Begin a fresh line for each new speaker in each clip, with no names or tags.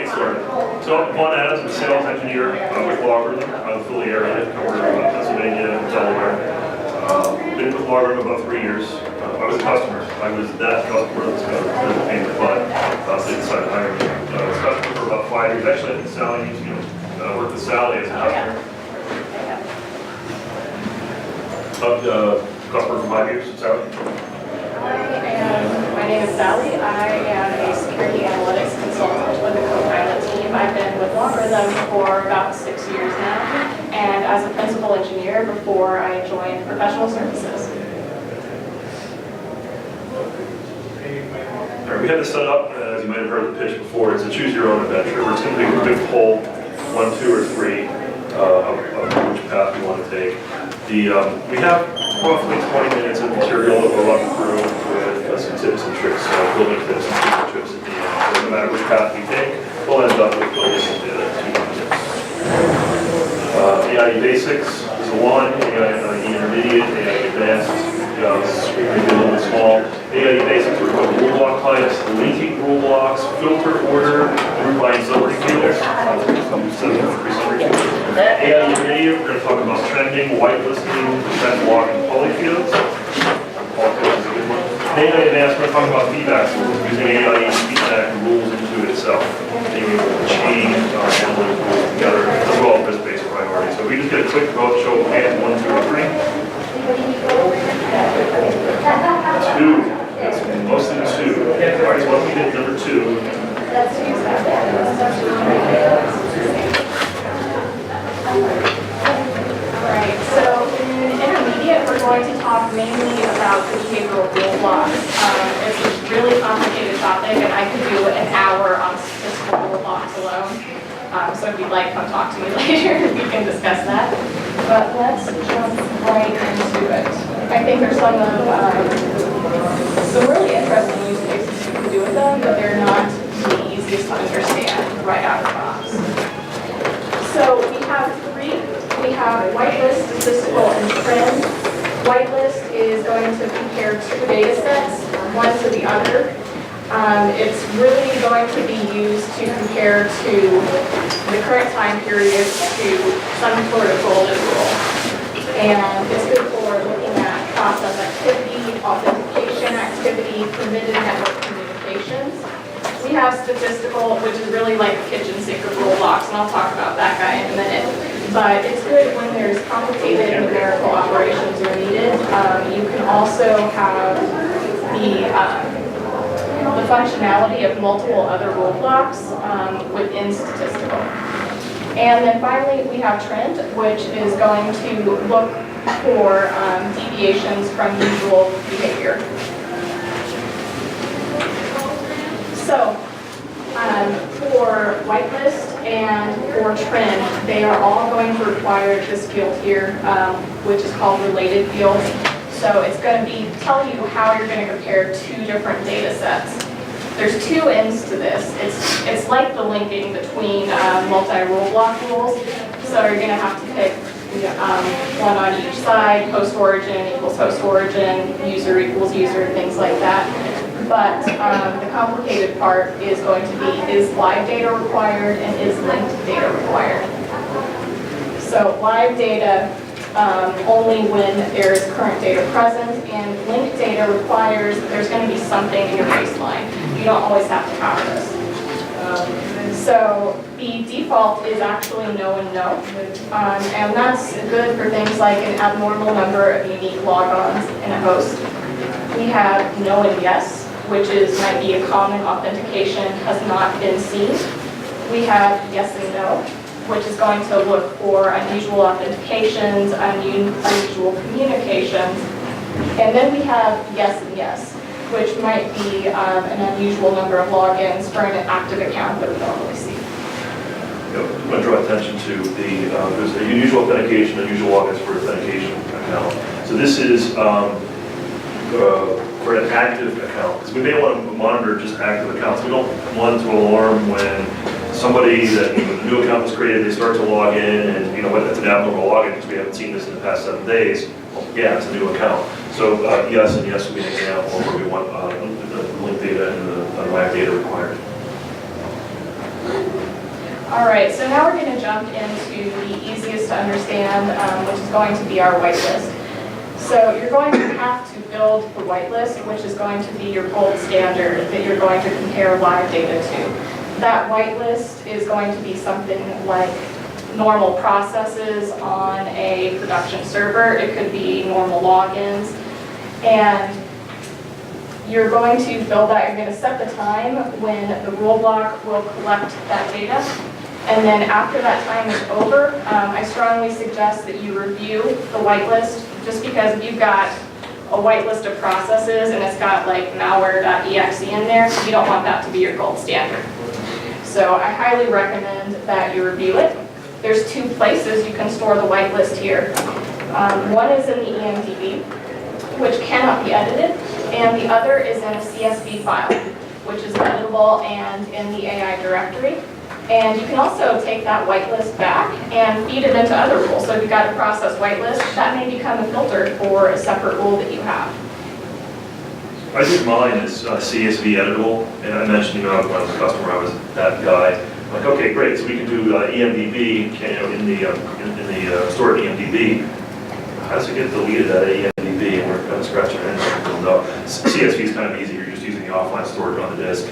get started. So I'm Vaughn Adams, I'm a sales engineer with LogRhythm out of the Philly area, cover Pennsylvania and Delaware. Been with LogRhythm about 3 years. I was a customer. I was that customer that's going to pay my butt. So they decided to hire me. I was a customer for about 5 years. Actually, I think Sally used to work with Sally as a customer. Customer for 5 years, Sally?
My name is Sally. I am a security analytics consultant with the Copilot team. I've been with LogRhythm for about 6 years now, and as a principal engineer before I joined professional services.
All right, we had this set up, as you might have heard the pitch before, it's a choose your own adventure. We're just going to take a quick poll, 1, 2, or 3, of which path we want to take. We have roughly 20 minutes of material that we'll run through with some tips and tricks, building tips and tricks at the end. So no matter which path we take, we'll end up with building some data tips. AI Basics is the one, AI Intermediate, AI Advanced, maybe a little bit small. AI Basics, we're going to rule block types, linking rule blocks, filter order, group by summary fields. AI Intermediate, we're going to talk about trending, whitelisting, trend block, and polyfields. AI Advanced, we're going to talk about feedback rules, using AI feedback rules into it itself, being able to change our analytic rules together, as well as risk-based priorities. So we just get a quick vote, show of hands, 1, 2, or 3. 2. That's mostly 2. All right, so let's get number 2.
Alright, so in intermediate, we're going to talk mainly about the behavioral rule blocks. It's a really complicated topic, and I could do an hour on statistical rule blocks alone. So if you'd like, come talk to me later, we can discuss that. But let's jump right into it. I think there's some really interesting use cases you can do with them, but they're not the easiest to understand right out of the box. So we have 3. We have whitelist, statistical, and trend. Whitelist is going to compare 2 data sets, one to the other. It's really going to be used to compare to the current time period to some sort of golden rule. And it's good for looking at process activity, authentication activity, permitted network communications. We have statistical, which is really like the kitchen sink of rule blocks, and I'll talk about that guy in a minute. But it's good when there's complicated numerical operations are needed. You can also have the functionality of multiple other rule blocks within statistical. And then finally, we have trend, which is going to look for deviations from usual behavior. So for whitelist and for trend, they are all going to require this field here, which is called related fields. So it's going to be tell you how you're going to compare 2 different data sets. There's 2 ends to this. It's like the linking between multi-rule block rules. So you're going to have to pick one on each side, host origin equals host origin, user equals user, things like that. But the complicated part is going to be, is live data required and is linked data required? So live data only when there is current data present, and linked data requires that there's going to be something in your baseline. You don't always have to have this. So the default is actually no and no, and that's good for things like an abnormal number of unique logons in a host. We have no and yes, which might be a common authentication has not been seen. We have yes and no, which is going to look for unusual authentications, unusual communications. And then we have yes and yes, which might be an unusual number of logins for an active account that we normally see.
I'm going to draw attention to there's a unusual authentication, unusual logins for authentication account. So this is for an active account, because we may want to monitor just active accounts. We don't want to alarm when somebody that a new account was created, they start to log in, and it's an abnormal login because we haven't seen this in the past 7 days. Well, yeah, it's a new account. So yes and yes will be an example where we want the link data and the live data required.
All right, so now we're going to jump into the easiest to understand, which is going to be our whitelist. So you're going to have to build the whitelist, which is going to be your gold standard that you're going to compare live data to. That whitelist is going to be something like normal processes on a production server. It could be normal logins. And you're going to build that, you're going to set the time when the rule block will collect that data. And then after that time is over, I strongly suggest that you review the whitelist, just because if you've got a whitelist of processes and it's got like malware.exe in there, you don't want that to be your gold standard. So I highly recommend that you review it. There's two places you can store the whitelist here. One is in the EMDB, which cannot be edited, and the other is in a CSV file, which is editable and in the AI directory. And you can also take that whitelist back and feed it into other rules. So if you've got a process whitelist, that may become a filter for a separate rule that you have.
I think mine is CSV editable, and I mentioned, when I was a customer, I was that guy. I'm like, okay, great, so we can do EMDB, in the stored EMDB. How does it get deleted out of EMDB, and we're kind of scratching our heads? No, CSV is kind of easy. You're just using the offline storage on the disk.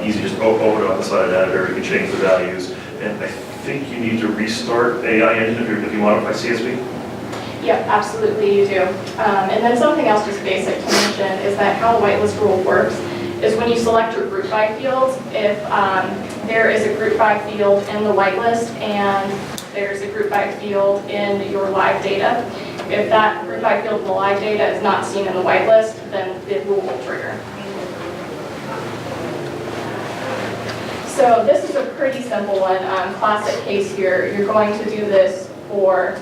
Easy, just open it up inside an editor. You can change the values, and I think you need to restart AI Engine if you modify CSV.
Yep, absolutely you do. And then something else just basic to mention is that how a whitelist rule works is when you select your group by fields, if there is a group by field in the whitelist and there's a group by field in your live data, if that group by field in the live data is not seen in the whitelist, then the rule will trigger. So this is a pretty simple one, classic case here. You're going to do this for,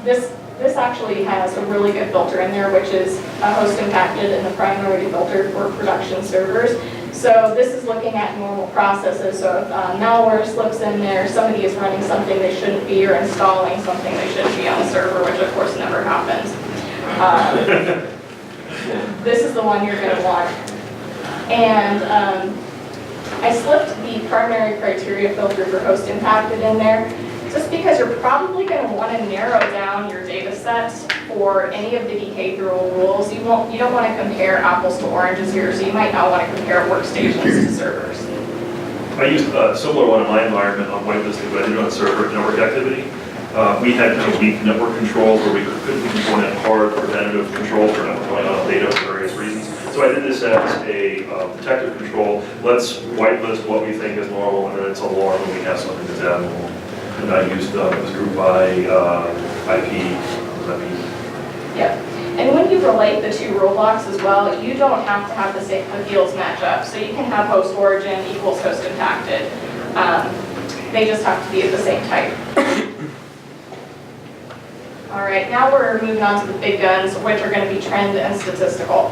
this actually has a really good filter in there, which is a host impacted and the priority filter for production servers. So this is looking at normal processes. So if malware slips in there, somebody is running something they shouldn't be or installing something they shouldn't be on the server, which of course never happens. This is the one you're going to want. And I slipped the primary criteria filter for host impacted in there, just because you're probably going to want to narrow down your data sets for any of the behavioral rules. You don't want to compare apples to oranges here, so you might not want to compare workstations to servers.
I used a similar one in my environment on whitelisting, but I did it on server network activity. We had kind of weak network controls where we couldn't implement hard preventative control for not going on data for various reasons. So I did this as a protective control. Let's whitelist what we think is normal, and then it's alarm when we have something that's abnormal. And I used it was group by IP.
Yep. And when you relate the two rule blocks as well, you don't have to have the fields match up. So you can have host origin equals host impacted. They just have to be of the same type. All right, now we're moving on to the big guns, which are going to be trend and statistical.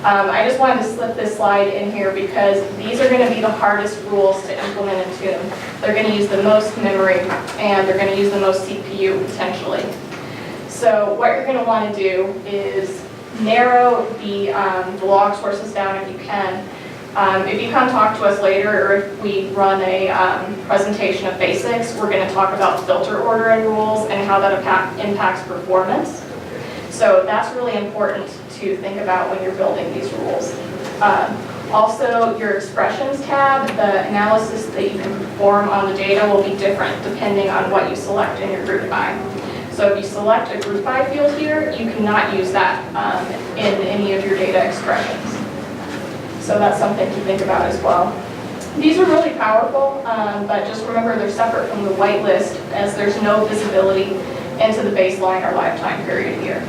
I just wanted to slip this slide in here because these are going to be the hardest rules to implement in Tune. They're going to use the most memory and they're going to use the most CPU potentially. So what you're going to want to do is narrow the log sources down if you can. If you come talk to us later, or if we run a presentation of basics, we're going to talk about filter ordering rules and how that impacts performance. So that's really important to think about when you're building these rules. Also, your expressions tab, the analysis that you can perform on the data will be different depending on what you select in your group by. So if you select a group by field here, you cannot use that in any of your data expressions. So that's something to think about as well. These are really powerful, but just remember they're separate from the whitelist as there's no visibility into the baseline or lifetime period here.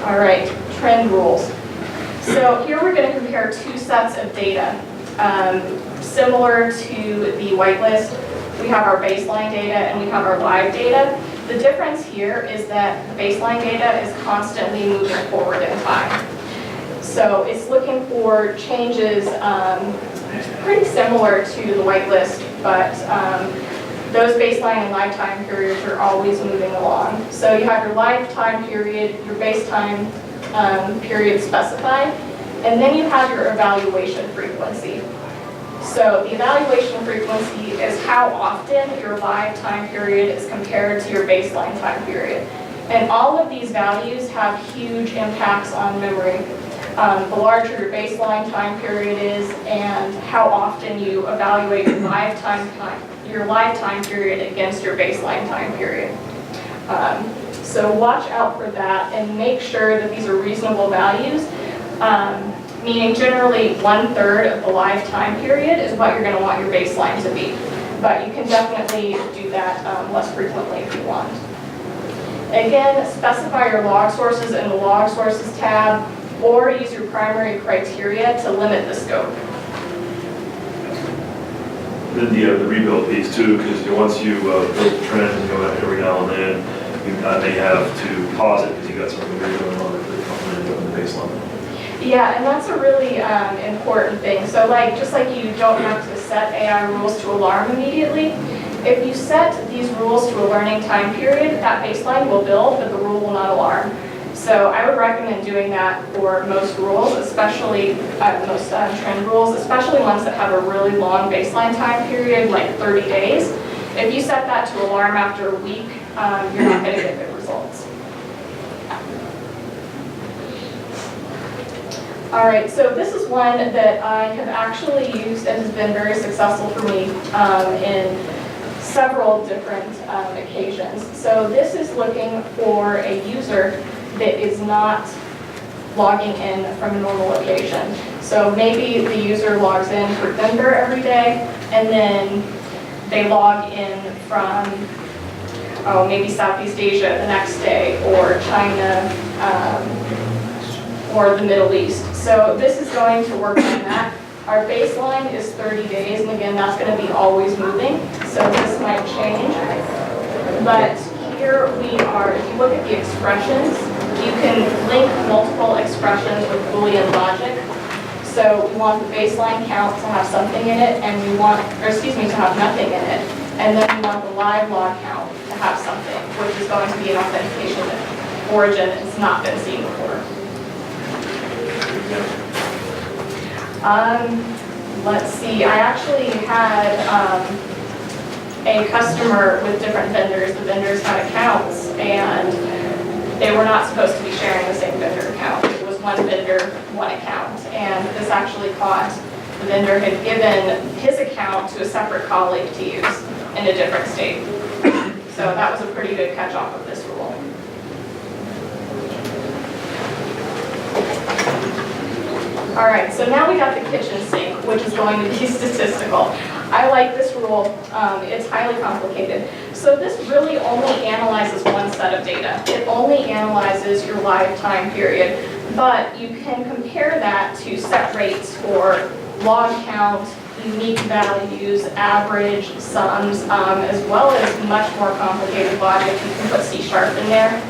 All right, trend rules. So here we're going to compare two sets of data. Similar to the whitelist, we have our baseline data and we have our live data. The difference here is that the baseline data is constantly moving forward in time. So it's looking for changes pretty similar to the whitelist, but those baseline and lifetime periods are always moving along. So you have your lifetime period, your baseline period specified, And then you have your evaluation frequency. So the evaluation frequency is how often your live time period is compared to your baseline time period. And all of these values have huge impacts on memory. The larger your baseline time period is and how often you evaluate your live time period against your baseline time period. So watch out for that and make sure that these are reasonable values, meaning generally 1/3 of the live time period is what you're going to want your baseline to be. But you can definitely do that less frequently if you want. Again, specify your log sources in the log sources tab or use your primary criteria to limit the scope.
Then the rebuild piece too, because once you build the trend, every now and then, you may have to pause it because you got something weird going on in the baseline.
Yeah, and that's a really important thing. So just like you don't have to set AI rules to alarm immediately, if you set these rules to a learning time period, that baseline will build, but the rule will not alarm. So I would recommend doing that for most rules, especially most trend rules, especially ones that have a really long baseline time period, like 30 days. If you set that to alarm after a week, you're not going to get good results. All right, so this is one that I have actually used and has been very successful for me in several different occasions. So this is looking for a user that is not logging in from a normal location. So maybe the user logs in for Denver every day, and then they log in from maybe Southeast Asia the next day, or China, or the Middle East. So this is going to work on that. Our baseline is 30 days, and again, that's going to be always moving, so this might change. But here we are, if you look at the expressions, you can link multiple expressions with Boolean logic. So we want the baseline count to have something in it, and we want, to have nothing in it. And then we want the live log count to have something, which is going to be an authentication origin that's not been seen before. Let's see, I actually had a customer with different vendors. The vendors had accounts, and they were not supposed to be sharing the same vendor account. It was one vendor, one account, and this actually caught the vendor had given his account to a separate colleague to use in a different state. So that was a pretty good catch off of this rule. All right, so now we got the kitchen sink, which is going to be statistical. I like this rule. It's highly complicated. So this really only analyzes one set of data. It only analyzes your live time period, but you can compare that to set rates for log count, unique values, average, sums, as well as much more complicated logic. You can put C# in there.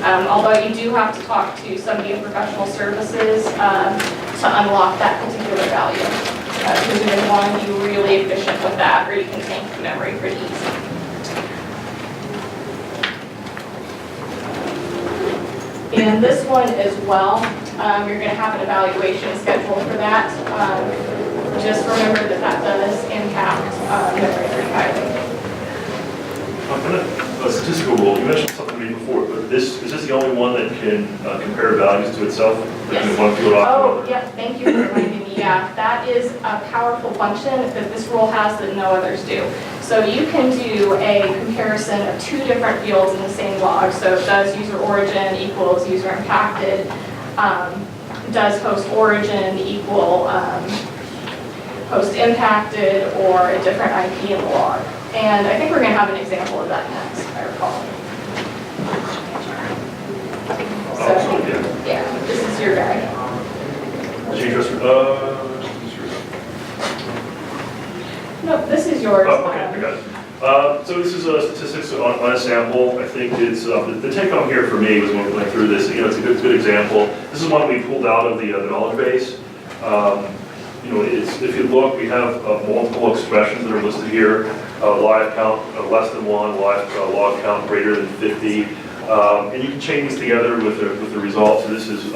Although you do have to talk to somebody in professional services to unlock that particular value. Because you're going to want to be really efficient with that, or you can tank the memory pretty easy. And this one as well, you're going to have an evaluation schedule for that. Just remember that that does impact memory pretty highly.
A statistical rule, you mentioned something to me before, but is this the only one that can compare values to itself?
Yes.
One field off
Oh,
another?
yeah, thank you for reminding me. Yeah, that is a powerful function that this rule has that no others do. So you can do a comparison of two different fields in the same log. So does user origin equals user impacted? Does host origin equal host impacted, or a different IP in the log? And I think we're going to have an example of that next, if I recall. So, yeah, this is your guy.
Change yours.
No, this is yours.
Oh, okay, I got it. So this is statistics on a sample. I think it's the take home here for me was when we went through this. It's a good example. This is one we pulled out of the knowledge base. If you look, we have multiple expressions that are listed here. Live count less than 1, live log count greater than 50, And you can chain these together with the result. So this is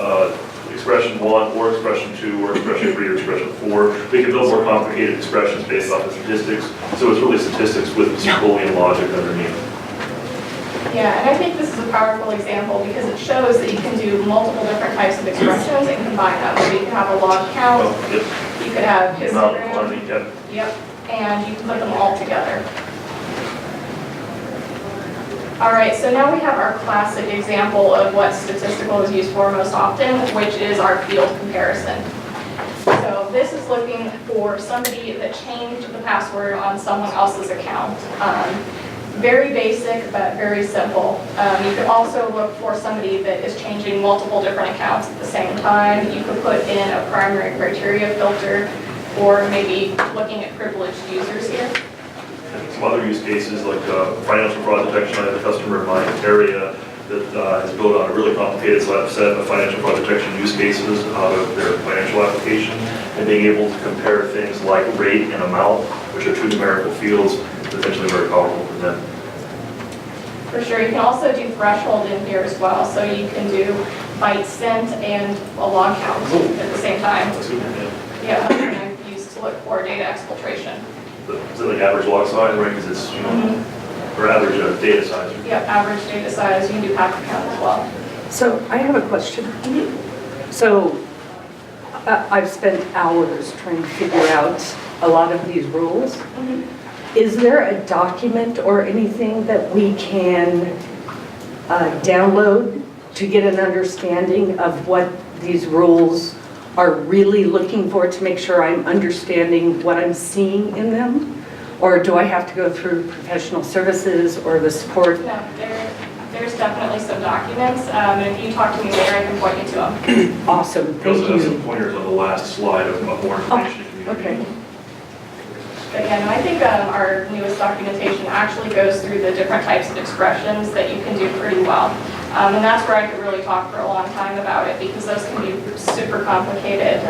expression 1 or expression 2 or expression 3 or expression 4. We can build more complicated expressions based off of statistics. So it's really statistics with some Boolean logic underneath.
Yeah, and I think this is a powerful example because it shows that you can do multiple different types of expressions and combine them. So you can have a log count,
Yep.
you could have
Amount,
histogram,
quantity, yep.
yep, and you can put them all together. All right, so now we have our classic example of what statistical is used for most often, which is our field comparison. So this is looking for somebody that changed the password on someone else's account. Very basic, but very simple. You could also look for somebody that is changing multiple different accounts at the same time. You could put in a primary criteria filter, or maybe looking at privileged users here.
Some other use cases like financial fraud detection. I have a customer in my area that has built on a really complicated set of financial fraud detection use cases out of their financial application, and being able to compare things like rate and amount, which are two numerical fields, potentially very powerful for them.
For sure, you can also do threshold in here as well, so you can do bytes sent and a log count at the same time.
That's good,
Yeah, that's what I've used to look for data exfiltration.
Is it like average log size, right? Because it's, you know, or average data size.
Yep, average data size, you can do packet count as well.
So I have a question. So I've spent hours trying to figure out a lot of these rules. Is there a document or anything that we can download to get an understanding of what these rules are really looking for, to make sure I'm understanding what I'm seeing in them? Or do I have to go through professional services or the support?
No, there's definitely some documents, and if you talk to me later, I can point you to them.
Awesome,
We
thank
also have some
you.
pointers on the last slide of more information. if you need.
Okay.
But yeah, no, I think our newest documentation actually goes through the different types of expressions that you can do pretty well. And that's where I could really talk for a long time about it, because those can be super complicated.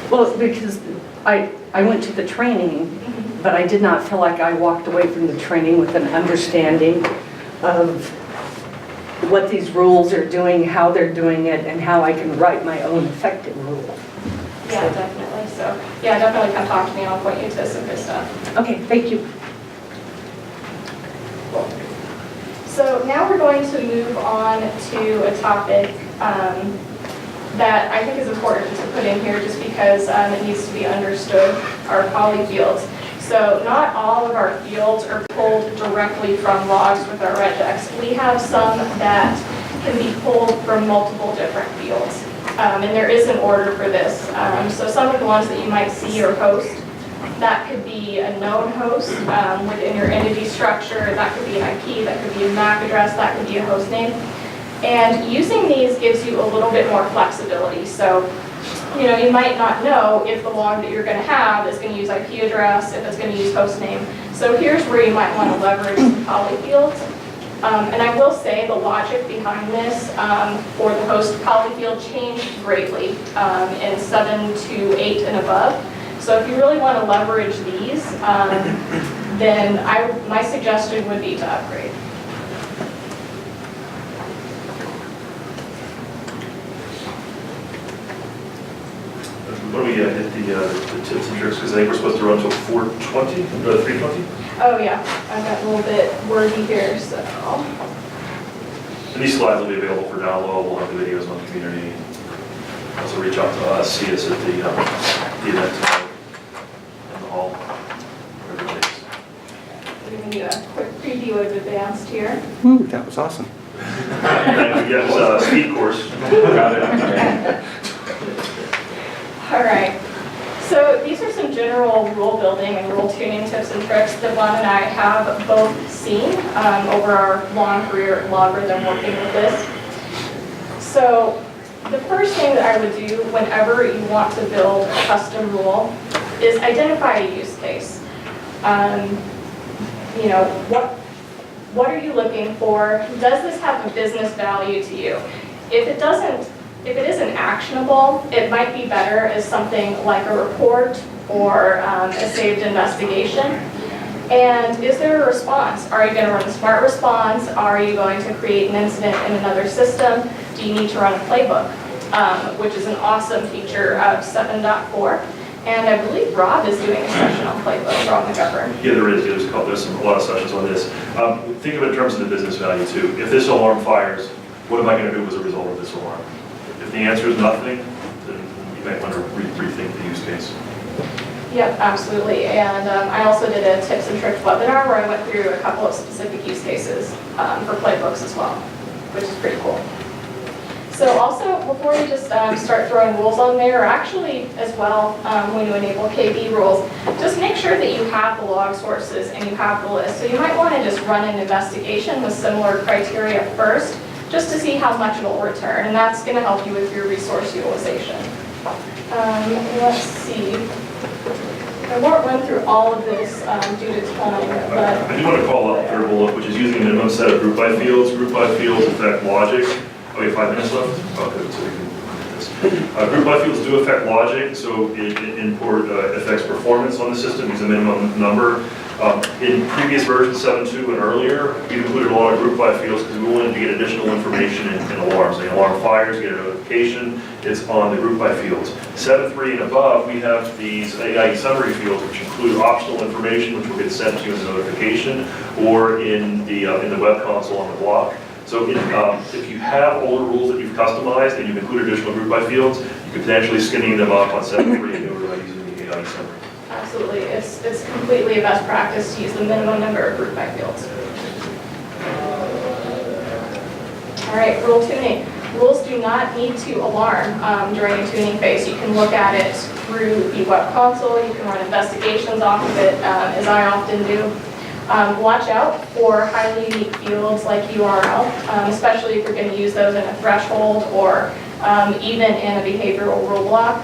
Well, because I went to the training, but I did not feel like I walked away from the training with an understanding of what these rules are doing, how they're doing it, and how I can write my own effective rule.
Yeah, definitely. So, yeah, definitely come talk to me and I'll point you to some good stuff.
Okay, thank you.
Cool. So now we're going to move on to a topic that I think is important to put in here just because it needs to be understood, our polyfields. So not all of our fields are pulled directly from logs with our regex. We have some that can be pulled from multiple different fields. And there is an order for this. So some of the ones that you might see are host. That could be a known host within your entity structure. That could be an IP, that could be a MAC address, that could be a host name. And using these gives you a little bit more flexibility. So, you know, you might not know if the log that you're going to have is going to use IP address, if it's going to use host name. So here's where you might want to leverage the polyfields. And I will say the logic behind this for the host polyfield changed greatly in 7 to 8 and above. So if you really want to leverage these, then my suggestion would be to upgrade.
When do we hit the tips and tricks? Because I think we're supposed to run until 4:20, 3:20?
Oh yeah, I've got a little bit wordy here, so.
And these slides will be available for download. We'll have the videos on the community. Also reach out to us, see us at the event tonight in the hall. Whatever it is.
Giving you a quick preview of advanced here.
Ooh, that was awesome.
And yes, speed course. Got it.
All right. So these are some general rule building and rule tuning tips and tricks that Juan and I have both seen over our long career at Logarithm working with this. So the first thing that I would do whenever you want to build a custom rule is identify a use case. You know, what are you looking for? Does this have a business value to you? If it doesn't, if it isn't actionable, it might be better as something like a report or a saved investigation. And is there a response? Are you going to run a smart response? Are you going to create an incident in another system? Do you need to run a playbook, which is an awesome feature of 7.4. And I believe Rob is doing a session on playbook. Rob McGovern.
Yeah, there is. There's a lot of sessions on this. Think of it in terms of the business value too. If this alarm fires, what am I going to do as a result of this alarm? If the answer is nothing, then you might want to rethink the use case.
Yep, absolutely. And I also did a tips and tricks webinar where I went through a couple of specific use cases for playbooks as well, which is pretty cool. So also, before you just start throwing rules on there, or actually as well, when you enable KB rules, just make sure that you have the log sources and you have the list. So you might want to just run an investigation with similar criteria first, just to see how much it will return, and that's going to help you with your resource utilization. Let's see. I won't run through all of this due to time, but...
I do want to call out third bullet, which is using a minimum set of group by fields. Group by fields affect logic. Oh, we have 5 minutes left? Okay, so we can do this. Group by fields do affect logic, so it affects performance on the system, use a minimum number. In previous versions, 7.2 and earlier, we included a lot of group by fields because we wanted to get additional information in alarms. Like an alarm fires, get a notification, it's on the group by fields. 7.3 and above, we have these AIE summary fields, which include optional information, which will get sent to you as a notification, or in the web console on the block. So if you have older rules that you've customized and you've included additional group by fields, you could potentially skinny them up on 7.3 and do it by using the AIE summary.
Absolutely, it's completely a best practice to use the minimum number of group by fields. All right, rule tuning. Rules do not need to alarm during a tuning phase. You can look at it through the web console. You can run investigations off of it, as I often do. Watch out for highly unique fields like URL, especially if you're going to use those in a threshold or even in a behavioral rule block.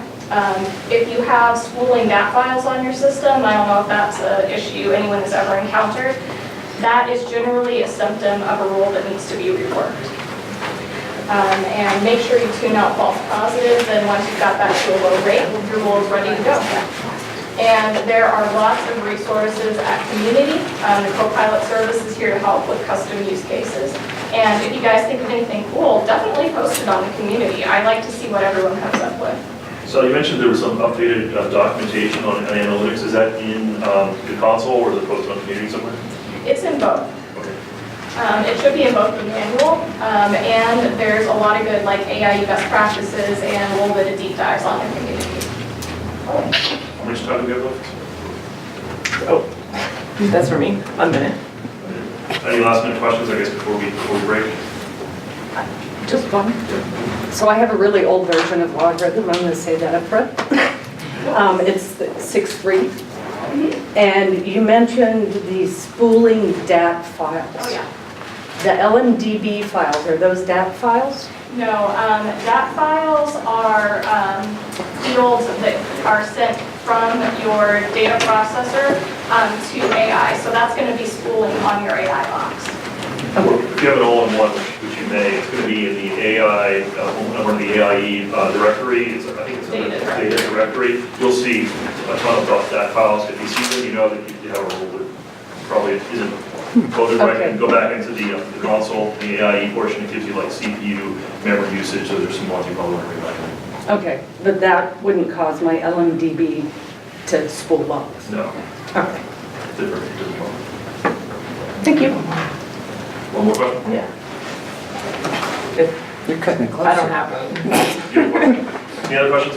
If you have spooling DAT files on your system, I don't know if that's an issue anyone has ever encountered, that is generally a symptom of a rule that needs to be reworked. And make sure you tune out false positives, and once you've got that to a low rate, your rule is ready to go. And there are lots of resources at Community. The Copilot service is here to help with custom use cases. And if you guys think of anything cool, definitely post it on the community. I like to see what everyone comes up with.
So you mentioned there was some updated documentation on analytics. Is that in the console or is it posted on Community somewhere?
It's in both.
Okay.
It should be in both the manual, and there's a lot of good like AIE best practices and a little bit of deep dives on the community.
How much time do we have left?
Oh, that's for me. 1 minute.
Any last minute questions, I guess, before we break?
Just one. So I have a really old version of logarithm. I'm going to say that up front. It's 6.3. And you mentioned the spooling DAT files.
Oh yeah.
The LMDB files, are those DAT files?
No, DAT files are fields that are sent from your data processor to AI. So that's going to be spooling on your AI box.
If you have an all-in-one, which you may, it's going to be in the AI, one of the AIE directory. I think it's in the data directory. You'll see a ton of DAT files. If you see them, you know that you have a rule that probably isn't coded right.
Okay.
And go back into the console, the AIE portion. It gives you like CPU, memory usage. So there's some ones you probably want to bring back in.
Okay, but that wouldn't cause my LMDB to spool up?
No.
Okay.
Different one.
Thank you.
One more question?
Yeah. You're cutting it close. I don't have one.
Any other questions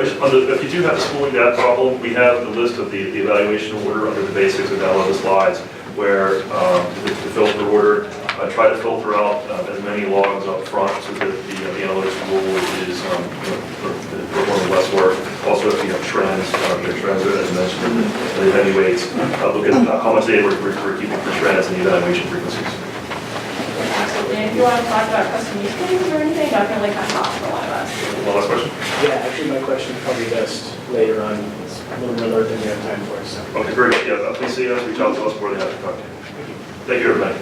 if you do have a spooling DAT problem, we have the list of the evaluation order under the basics of that of the slides, where the filter order, try to filter out as many logs up front so that the analytics rule is performing less work. Also, if you have trends, as mentioned, the heavyweights, look at how much data we're keeping for trends and the evaluation frequencies.
Absolutely. And if you want to talk about custom use cases or anything, definitely come talk for one of us.
One last question?
Yeah, actually, my question is probably best later on. It's a little more than we have time for. So.
Okay, great. Yeah, please see us, reach out to us, more than happy to talk to you. Thank you, everybody.